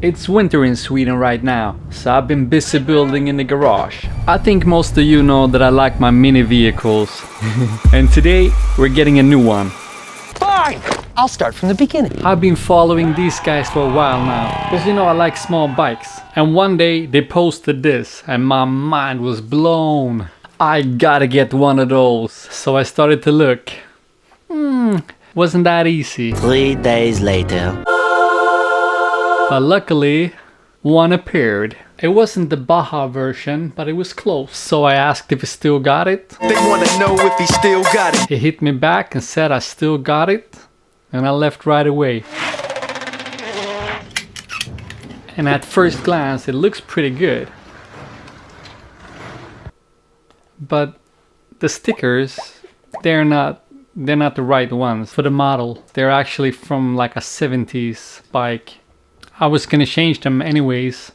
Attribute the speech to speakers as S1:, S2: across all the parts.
S1: It's winter in Sweden right now, so I've been busy building in the garage. I think most of you know that I like my mini vehicles. And today we're getting a new one.
S2: Fine! I'll start from the beginning.
S1: I've been following these guys for a while now, because you know I like small bikes. And one day they posted this and my mind was blown. I gotta get one of those. So I started to look. Wasn't that easy.
S3: 3 days later.
S1: But luckily, one appeared. It wasn't the Baja version, but it was close. So I asked if he still got it.
S4: They wanna know if he still got it.
S1: He hit me back and said I still got it. And I left right away. And at first glance, it looks pretty good. But the stickers, they're not the right ones for the model. They're actually from like a 70s bike. I was gonna change them anyways.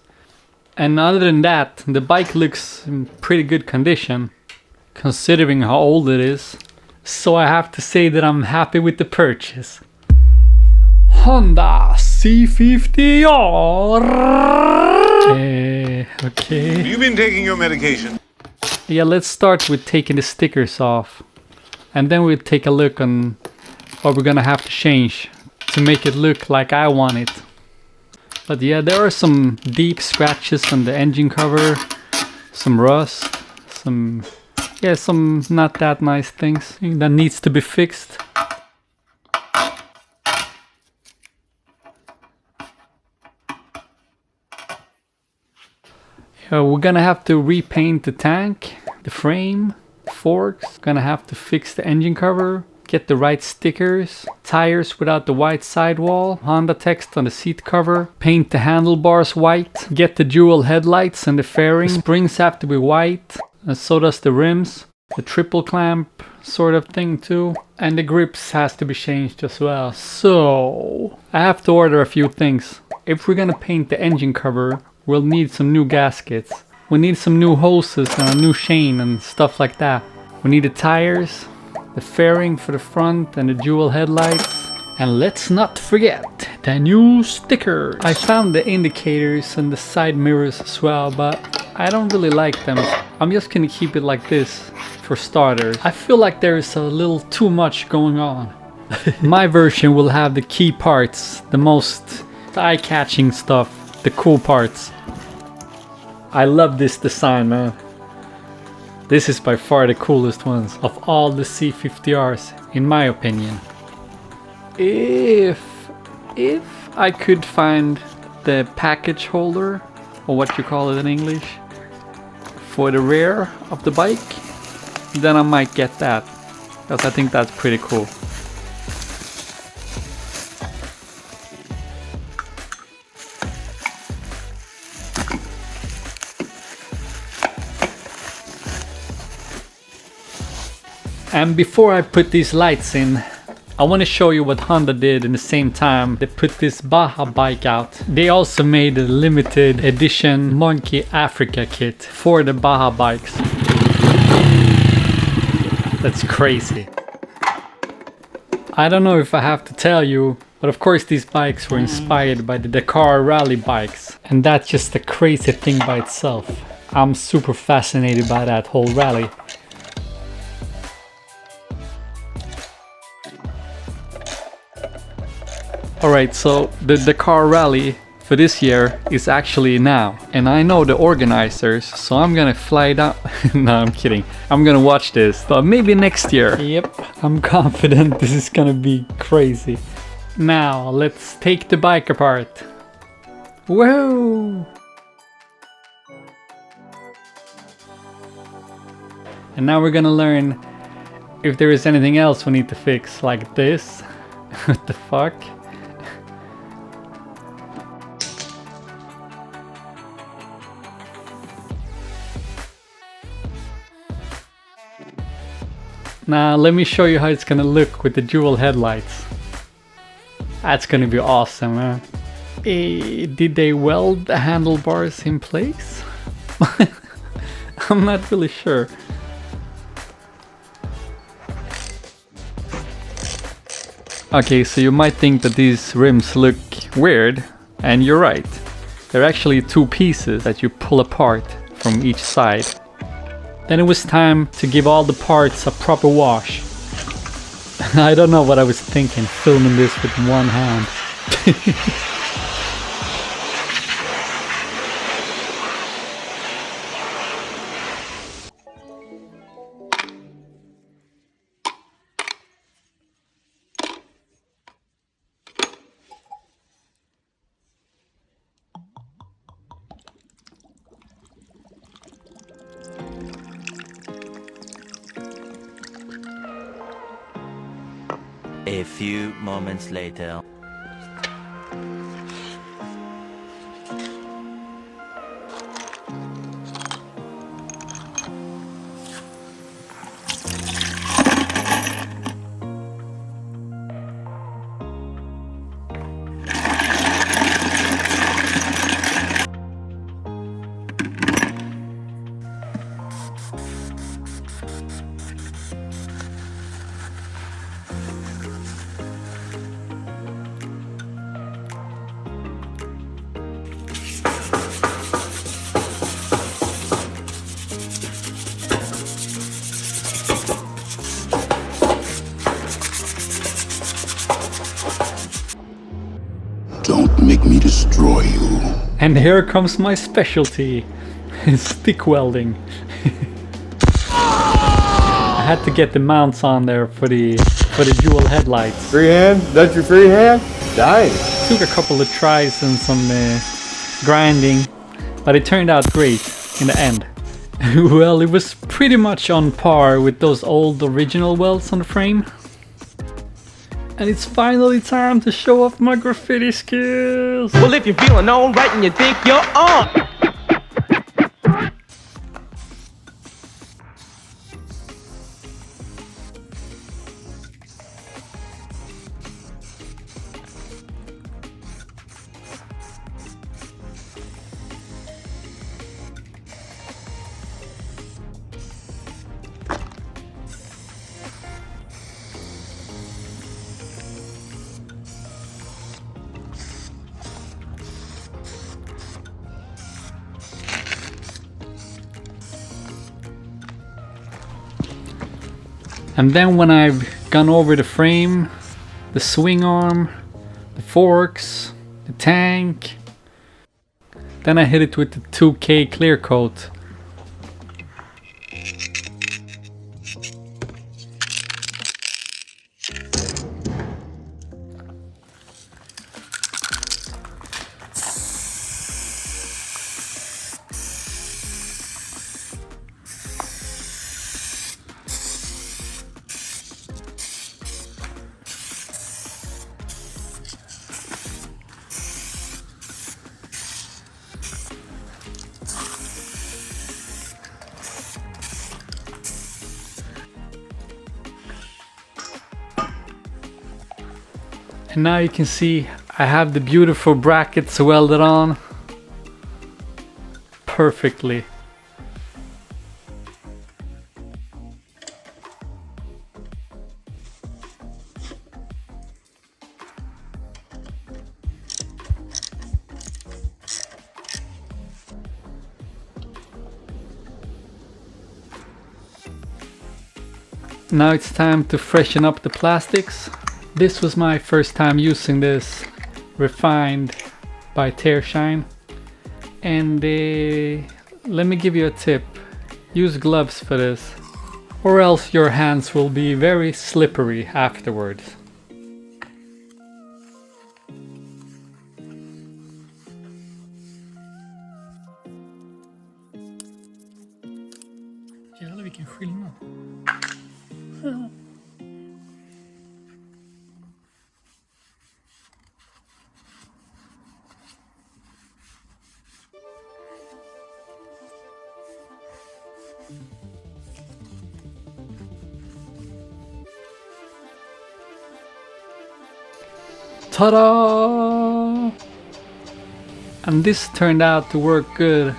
S1: And other than that, the bike looks in pretty good condition, considering how old it is. So I have to say that I'm happy with the purchase. Honda Z50R. Okay.
S4: Have you been taking your medication?
S1: Yeah, let's start with taking the stickers off. And then we'll take a look on what we're gonna have to change to make it look like I want it. But yeah, there are some deep scratches on the engine cover, some rust, some not that nice things that needs to be fixed. We're gonna have to repaint the tank, the frame, forks. Gonna have to fix the engine cover, get the right stickers, tires without the white sidewall, Honda text on the seat cover, paint the handlebars white, get the dual headlights and the fairing. The springs have to be white, and so does the rims, the triple clamp sort of thing too, and the grips has to be changed as well. So I have to order a few things. If we're gonna paint the engine cover, we'll need some new gaskets. We need some new hoses and a new chain and stuff like that. We need the tires, the fairing for the front and the dual headlights. And let's not forget the new stickers. I found the indicators and the side mirrors as well, but I don't really like them. I'm just gonna keep it like this for starters. I feel like there is a little too much going on. My version will have the key parts, the most eye-catching stuff, the cool parts. I love this design, man. This is by far the coolest ones of all the Z50Rs, in my opinion. If I could find the package holder, or what you call it in English, for the rear of the bike, then I might get that, because I think that's pretty cool. And before I put these lights in, I want to show you what Honda did in the same time they put this Baja bike out. They also made a limited edition Monkey Africa kit for the Baja bikes. That's crazy. I don't know if I have to tell you, but of course these bikes were inspired by the Dakar Rally bikes. And that's just a crazy thing by itself. I'm super fascinated by that whole rally. Alright, so the Dakar Rally for this year is actually now. And I know the organizers, so I'm gonna fly down. No, I'm kidding. I'm gonna watch this, but maybe next year. Yep, I'm confident this is gonna be crazy. Now, let's take the bike apart. Whoa! And now we're gonna learn if there is anything else we need to fix, like this. What the fuck? Now let me show you how it's gonna look with the dual headlights. That's gonna be awesome, man. Did they weld the handlebars in place? I'm not really sure. Okay, so you might think that these rims look weird, and you're right. They're actually two pieces that you pull apart from each side. Then it was time to give all the parts a proper wash. I don't know what I was thinking, filming this with one hand.
S3: A few moments later.
S5: Don't make me destroy you.
S1: And here comes my specialty, stick welding. I had to get the mounts on there for the dual headlights.
S6: Freehand? That's your freehand? Nice.
S1: Took a couple of tries and some grinding, but it turned out great in the end. Well, it was pretty much on par with those old original welds on the frame. And it's finally time to show off my graffiti skills.
S2: Well, if you're feeling alright and you think you're on.
S1: And then when I've gone over the frame, the swing arm, the forks, the tank, then I hit it with the 2K clear coat. And now you can see I have the beautiful brackets welded on perfectly. Now it's time to freshen up the plastics. This was my first time using this refined by Tearshine, and let me give you a tip: use gloves for this, or else your hands will be very slippery afterwards. Jävlar vilken skillnad. Ta-da! And this turned out to work good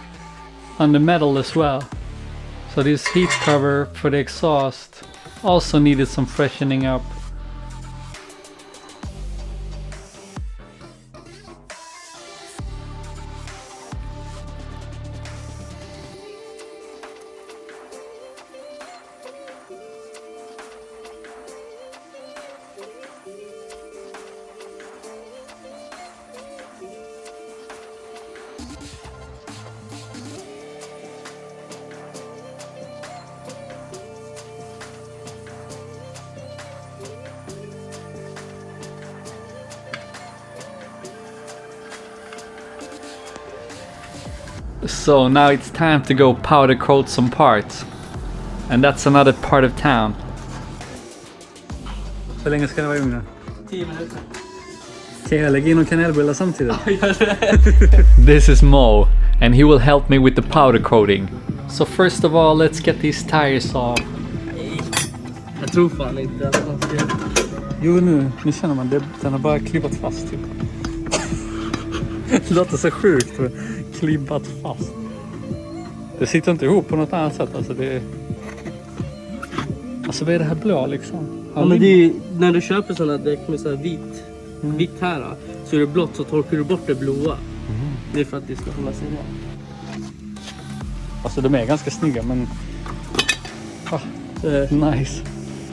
S1: on the metal as well. So this heat cover for the exhaust also needed some freshening up. So now it's time to go powder coat some parts. And that's another part of town. Hur länge ska det vara i ugnen?
S7: 10 minuter.
S1: Kan jag lägga in och kanelbullar samtidigt? This is Mo, and he will help me with the powder coating. So first of all, let's get these tires off.
S7: Jag tror fan inte att man ska...
S1: Jo, nu känner man det. Den har bara klibbat fast typ. Det låter så sjukt. Klibbat fast. Det sitter inte ihop på något annat sätt. Alltså det är... Alltså vad är det här blå liksom?
S7: Ja, men det är, när du köper sådana däck med så här vitt här så är det blått, så torkar du bort det blåa. Det är för att det ska hålla sig bra.
S1: Alltså de är ganska snygga men... Nice.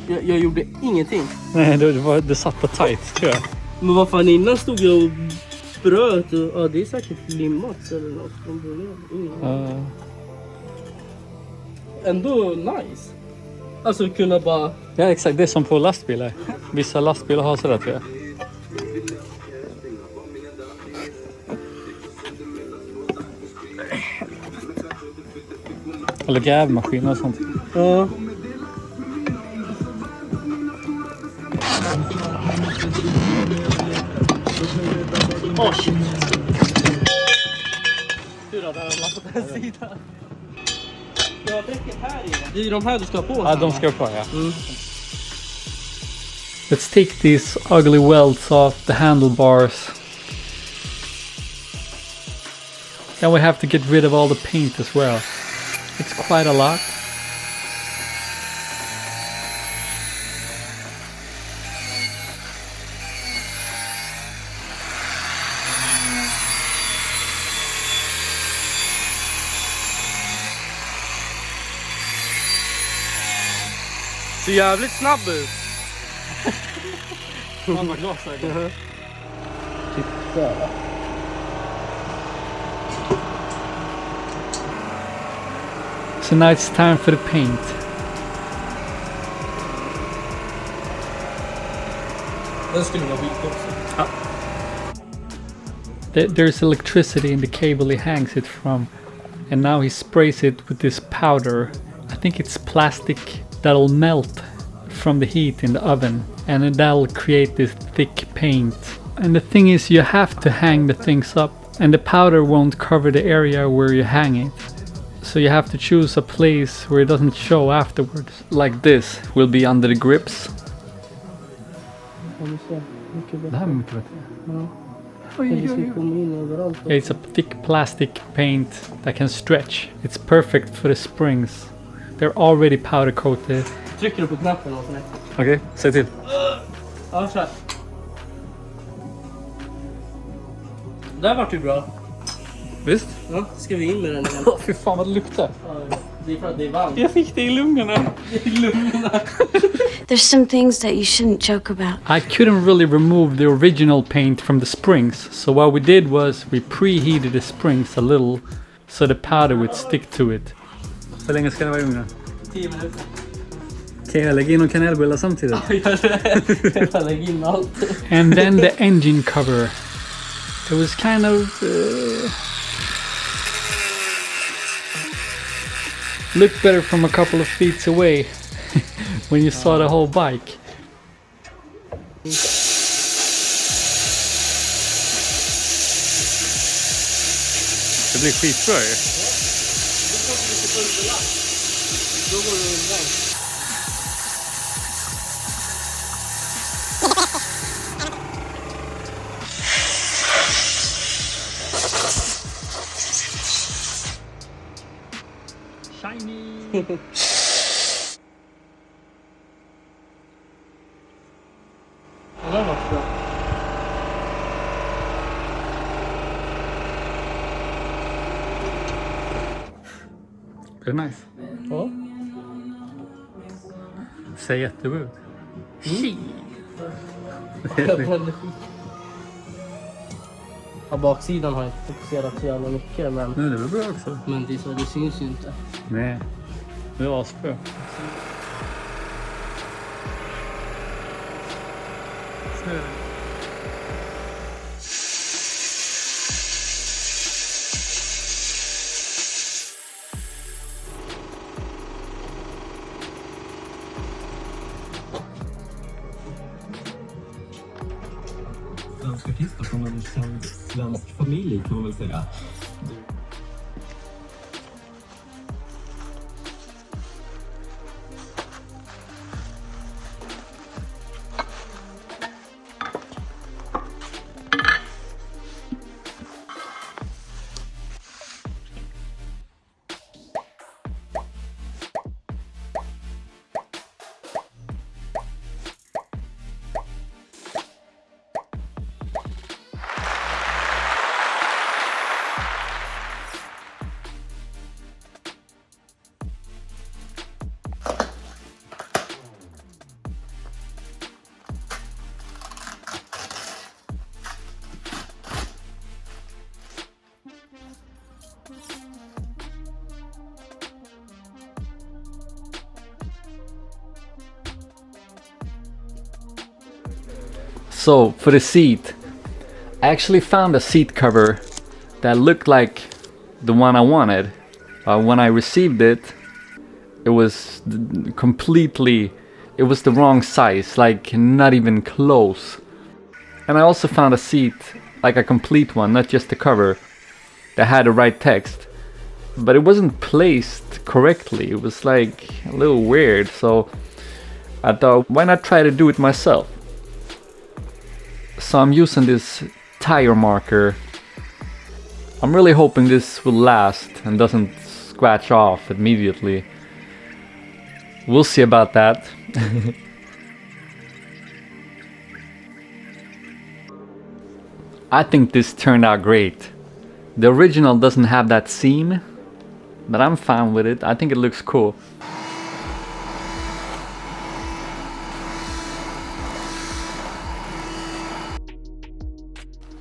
S7: Jag gjorde ingenting.
S1: Nej, det satt på tight tror jag.
S7: Men vad fan, innan stod jag och bröt och ja, det är säkert limmat eller något från början. Ändå nice. Alltså kunna bara...
S1: Ja exakt, det är som på lastbilar. Vissa lastbilar har sådär tror jag. Eller grävmaskiner och sånt.
S7: Ja. Åh shit. Hur har det här på den sidan? Du har däcket här i. Det är ju de här du ska ha på.
S1: Ja, de ska på, ja. Let's take these ugly welds off the handlebars. Then we have to get rid of all the paint as well. It's quite a lot.
S7: Ser jävligt snabb ut.
S1: So now it's time for the paint.
S7: Den skulle vara vit också.
S1: There's electricity in the cable he hangs it from, and now he sprays it with this powder. I think it's plastic that'll melt from the heat in the oven, and that'll create this thick paint. And the thing is, you have to hang the things up, and the powder won't cover the area where you hang it. So you have to choose a place where it doesn't show afterwards. Like this will be under the grips. Det här är mycket bättre. It's a thick plastic paint that can stretch. It's perfect for the springs. They're already powder coated.
S7: Trycker du på knappen och sånt.
S1: Okej, säg till.
S7: Ja, så här. Där vart ju bra.
S1: Visst?
S7: Ja, ska vi in med den igen?
S1: Fy fan vad det luktar.
S7: Ja, det är för att det är varmt.
S1: Jag fick det i lungorna.
S8: There's some things that you shouldn't joke about.
S1: I couldn't really remove the original paint from the springs, so what we did was we preheated the springs a little so the powder would stick to it. Hur länge ska det vara i ugnen?
S7: 10 minuter.
S1: Kan jag lägga in och kanelbullar samtidigt?
S7: Jag kan lägga in allt.
S1: And then the engine cover. It was kind of... looked better from a couple of feet away when you saw the whole bike. Det blir skitbra ju. Shiny!
S7: Det var bra.
S1: Det är nice.
S7: Ja.
S1: Ser jättebra ut.
S7: Ja, baksidan har jag inte fokuserat så jävla mycket, men
S1: Nej, det var bra också.
S7: det, är så, det syns ju inte.
S1: Nej, det var asbra.
S9: välkänd svensk familj kan man väl säga.
S1: So for the seat, I actually found a seat cover that looked like the one I wanted. When I received it, it was it was the wrong size, like not even close. And I also found a seat, like a complete one, not just the cover, that had the right text, but it wasn't placed correctly. It was like a little weird, so I thought, why not try to do it myself? So I'm using this tire marker. I'm really hoping this will last and doesn't scratch off immediately. We'll see about that. I think this turned out great. The original doesn't have that seam, but I'm fine with it. I think it looks cool.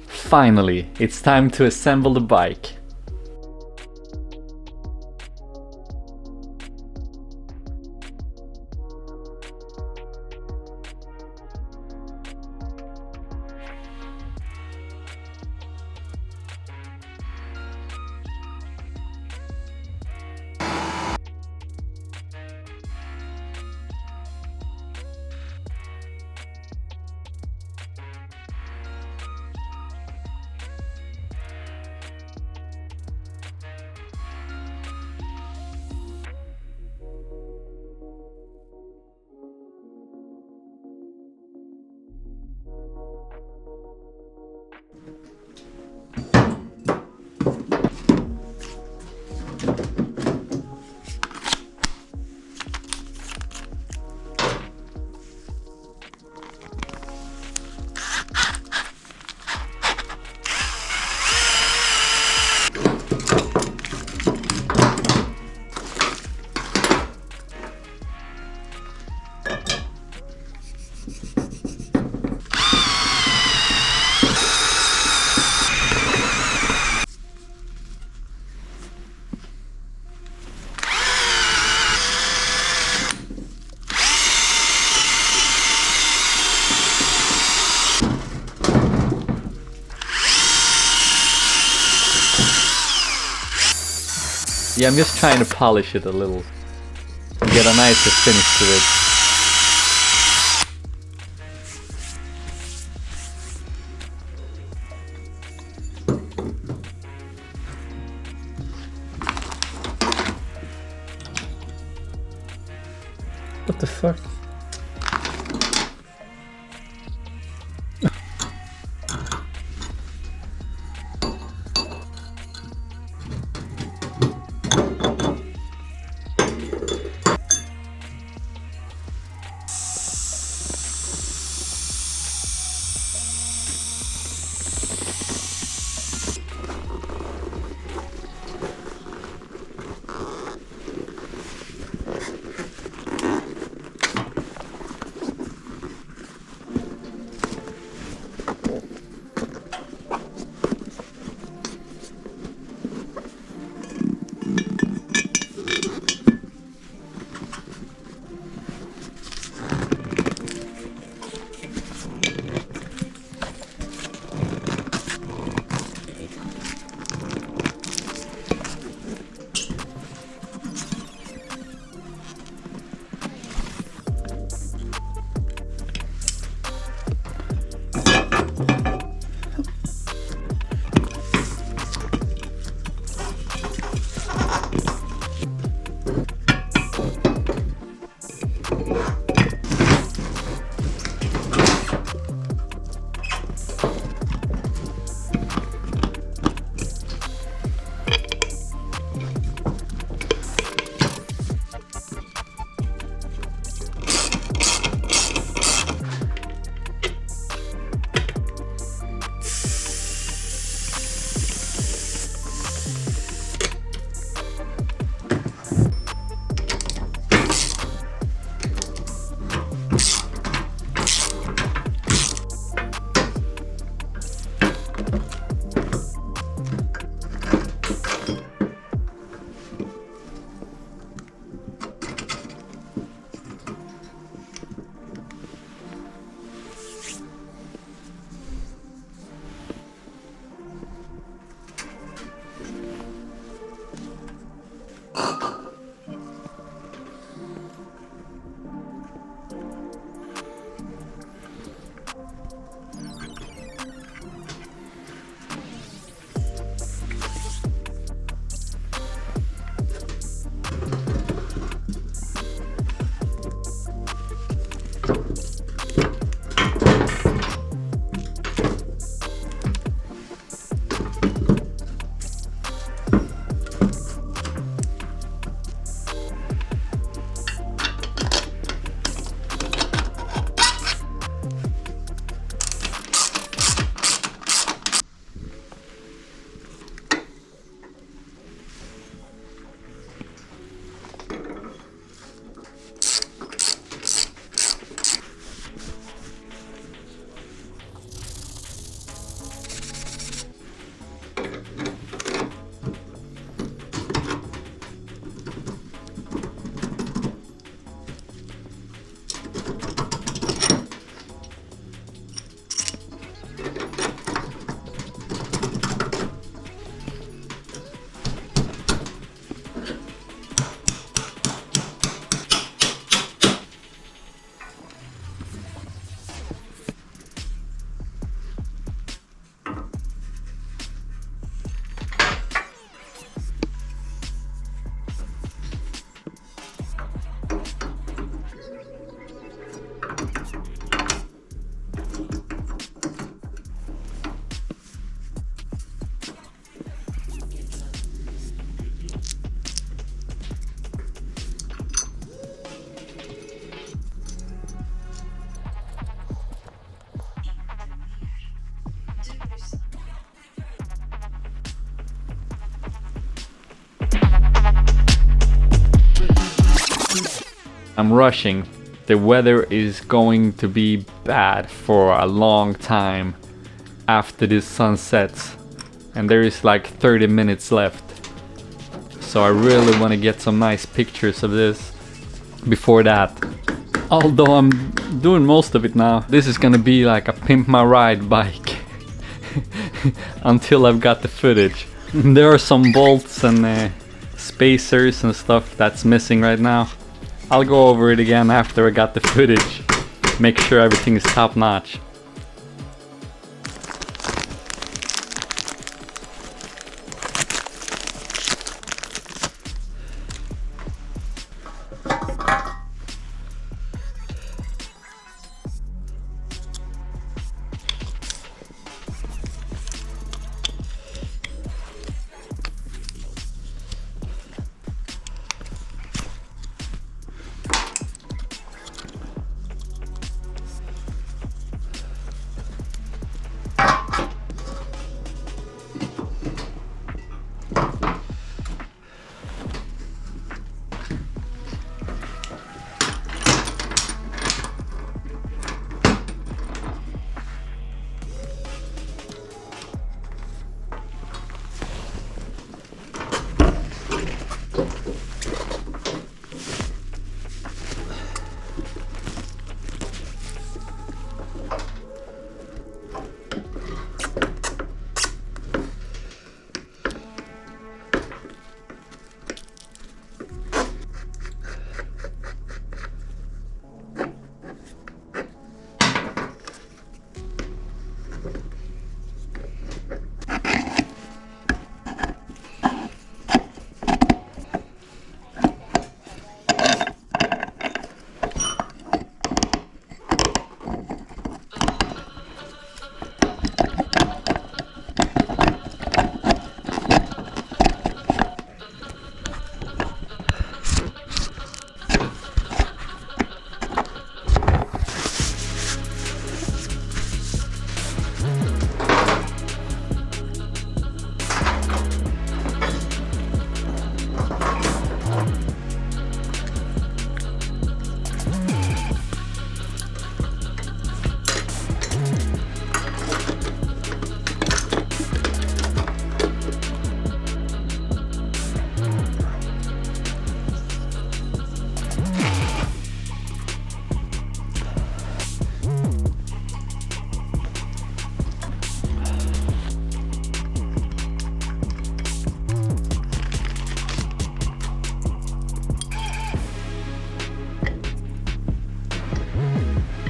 S1: Finally, it's time to assemble the bike. Yeah, I'm just trying to polish it a little. Get a nicer finish to it. What the fuck? I'm rushing. The weather is going to be bad for a long time after this sun sets. And there is like 30 minutes left. So I really want to get some nice pictures of this before that. Although I'm doing most of it now. This is gonna be like a pimp my ride bike until I've got the footage. There are some bolts and spacers and stuff that's missing right now. I'll go over it again after I got the footage. Make sure everything is top notch.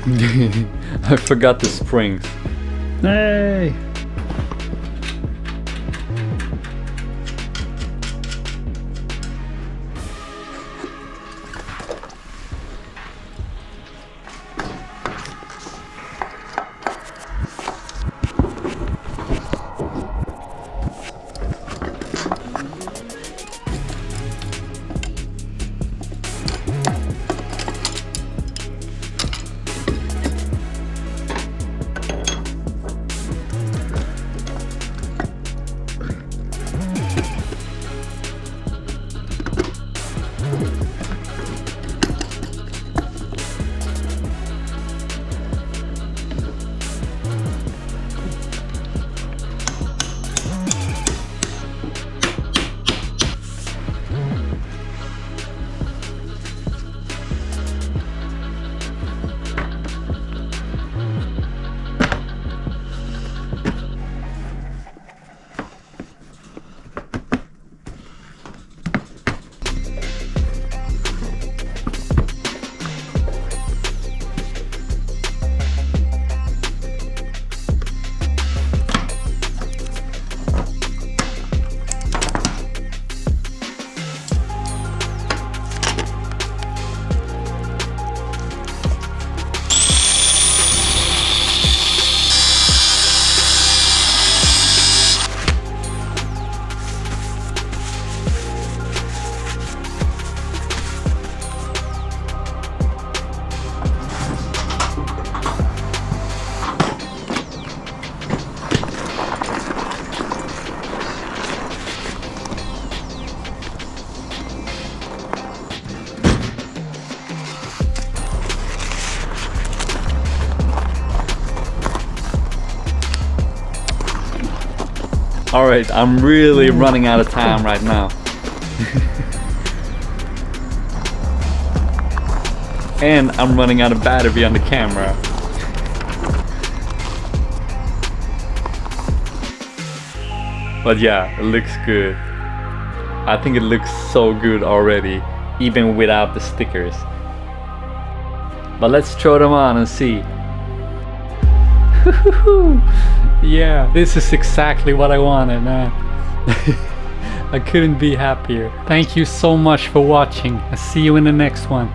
S1: I forgot the springs. Hey! Alright, I'm really running out of time right now. And I'm running out of battery on the camera. But yeah, it looks good. I think it looks so good already, even without the stickers. But let's throw them on and see. Yeah, this is exactly what I wanted, man. I couldn't be happier. Thank you so much for watching. I'll see you in the next one.